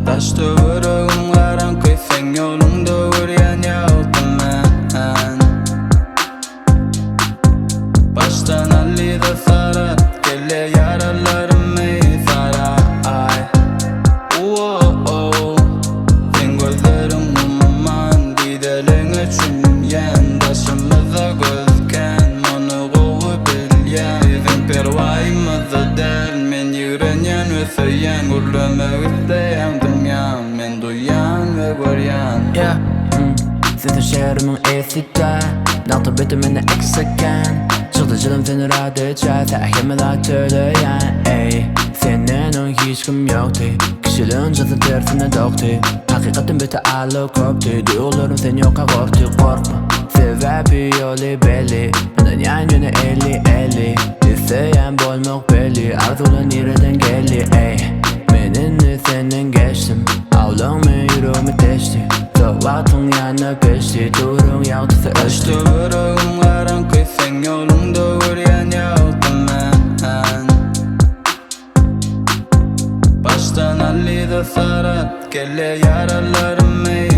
Taştı vurağım karan kıyfen yolunda vuryan yağdım ben. Baştan hallide sarat gele yaralarım ey fara ay. Sen gözlerim umman gideline çümyen başımıza gözken onu kovu bilyen Sen pervayımızı del men yürünyen ve söyyen Gürlemek isteyen dünyam men duyan ve göryan Sen şehrimin eside Nahtı bitimini ekseken Çıktı canım seni rahat edecek Tahkimler söyleyen ey Senin hiç kim yoktu Kişiliğin cazı tersine döktü Hakikatin biti alı koptu Duygularım sen yoka korktu korkma Sebebi yolu belli Benden yan yana 50-50 İsteyen bolmak belli Arzulan nereden geldi ey Menini senin geçtim Ağlan men yüreğimi teşti Zavatın yanına geçti Durun yaltısı Taştı ölçtü vurağım karan kıyfen yolunda vuryan yağdım ben. Baştan hallide sarat gele yaralarım ey